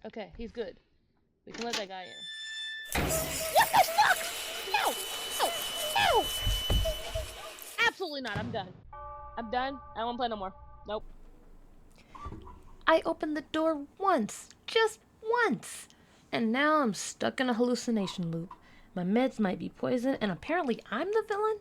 Okay, he's good. We can let that guy in. What the fuck? No! No! No! Absolutely not. I'm done. I'm done. I don't want to play no more. Nope. I opened the door once, just once, and now I'm stuck in a hallucination loop. My meds might be poison, and apparently I'm the villain?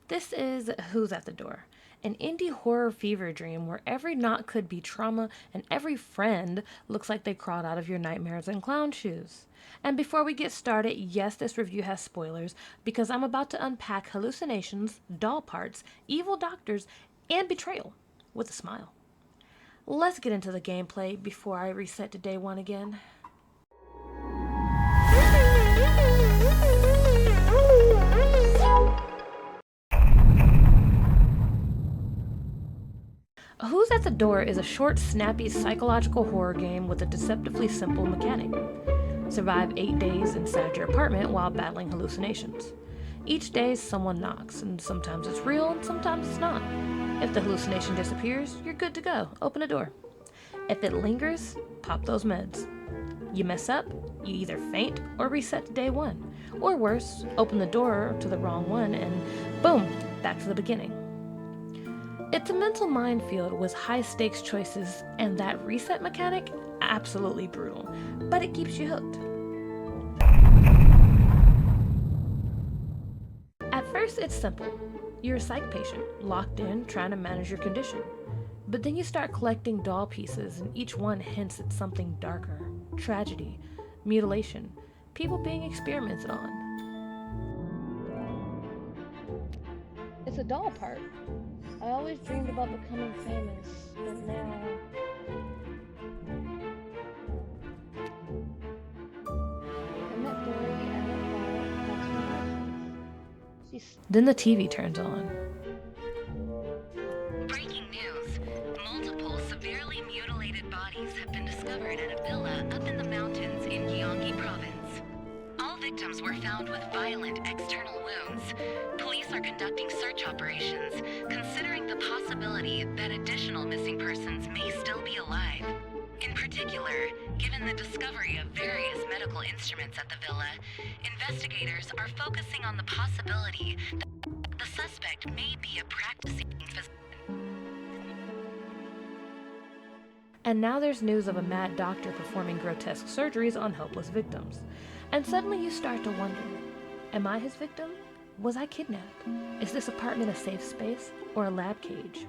This is Who's at the Door, an indie horror fever dream where every knot could be trauma and every friend looks like they crawled out of your nightmares in clown shoes. And before we get started, yes, this review has spoilers because I'm about to unpack hallucinations, doll parts, evil doctors, and betrayal with a smile. Let's get into the gameplay before I reset to day one again. Who's at the Door is a short, snappy psychological horror game with a deceptively simple mechanic. Survive 8 days inside your apartment while battling hallucinations. Each day, someone knocks, and sometimes it's real and sometimes it's not. If the hallucination disappears, you're good to go. Open a door. If it lingers, pop those meds. You mess up, you either faint or reset to day one. Or worse, open the door to the wrong one and boom, back to the beginning. It's a mental minefield with high stakes choices, and that reset mechanic, absolutely brutal, but it keeps you hooked. At first, it's simple. You're a psych patient, locked in, trying to manage your condition. But then you start collecting doll pieces, and each one hints at something darker: tragedy, mutilation, people being experimented on. It's a doll part. I always dreamed about becoming famous, but now... I met Dory at a bar across from Then the TV turns on. Breaking news. Multiple severely mutilated bodies have been discovered at a villa up in the mountains in Gyeonggi province. All victims were found with violent external wounds. Police are conducting search operations, considering the possibility that additional missing persons may still be alive. In particular, given the discovery of various medical instruments at the villa, investigators are focusing on the possibility that the suspect may be a practicing physician. And now there's news of a mad doctor performing grotesque surgeries on helpless victims. And suddenly you start to wonder, am I his victim? Was I kidnapped? Is this apartment a safe space or a lab cage?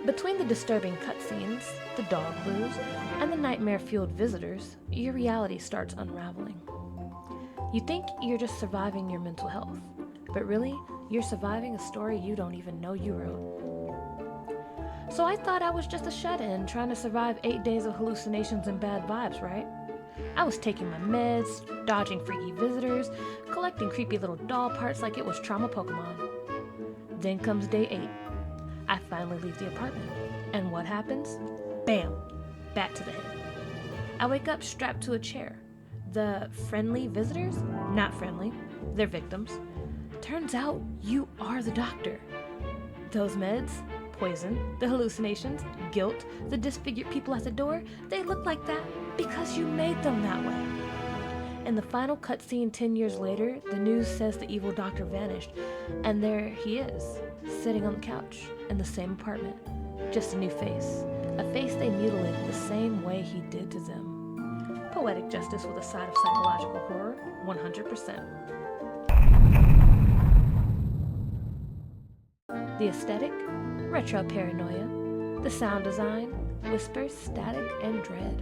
Between the disturbing cutscenes, the dog clues, and the nightmare-fueled visitors, your reality starts unraveling. You think you're just surviving your mental health, but really, you're surviving a story you don't even know you wrote. So I thought I was just a shut-in trying to survive 8 days of hallucinations and bad vibes, right? I was taking my meds, dodging freaky visitors, collecting creepy little doll parts like it was trauma Pokemon. Then comes day 8. I finally leave the apartment. And what happens? Bam! Back to the head. I wake up strapped to a chair. The friendly visitors? Not friendly. They're victims. Turns out you are the doctor. Those meds, poison, the hallucinations, guilt, the disfigured people at the door, they look like that because you made them that way. In the final cutscene 10 years later, the news says the evil doctor vanished, and there he is, sitting on the couch in the same apartment. Just a new face. A face they mutilated the same way he did to them. Poetic justice with a side of psychological horror, 100%. The aesthetic, retro paranoia. The sound design, whispers, static, and dread.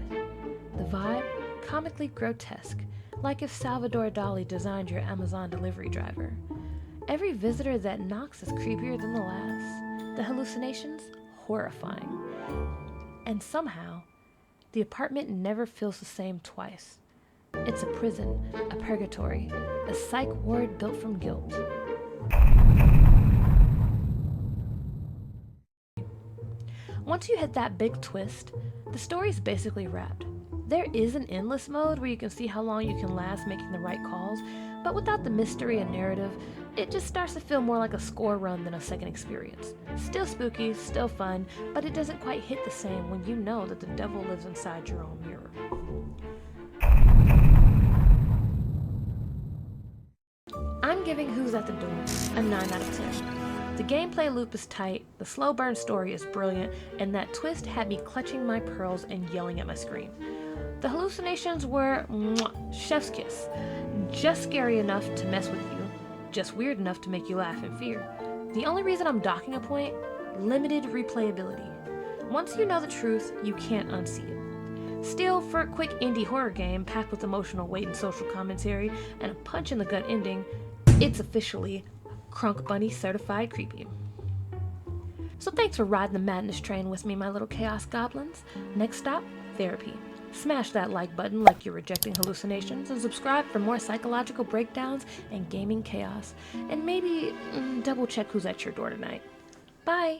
The vibe, comically grotesque, like if Salvador Dali designed your Amazon delivery driver. Every visitor that knocks is creepier than the last. The hallucinations, horrifying. And somehow, the apartment never feels the same twice. It's a prison, a purgatory, a psych ward built from guilt. Once you hit that big twist, the story's basically wrapped. There is an endless mode where you can see how long you can last making the right calls, but without the mystery and narrative, it just starts to feel more like a score run than a second experience. Still spooky, still fun, but it doesn't quite hit the same when you know that the devil lives inside your own mirror. giving Who's at the Door a 9 out of 10. The gameplay loop is tight, the slow burn story is brilliant, and that twist had me clutching my pearls and yelling at my screen. The hallucinations were chef's kiss. Just scary enough to mess with you, just weird enough to make you laugh in fear. The only reason I'm docking a point, limited replayability. Once you know the truth, you can't unsee it. Still, for a quick indie horror game packed with emotional weight and social commentary and a punch in the gut ending, it's officially Crunk Bunny certified creepy. So thanks for riding the madness train with me, my little chaos goblins. Next stop, therapy. Smash that like button like you're rejecting hallucinations, and subscribe for more psychological breakdowns and gaming chaos. And maybe double check who's at your door tonight. Bye!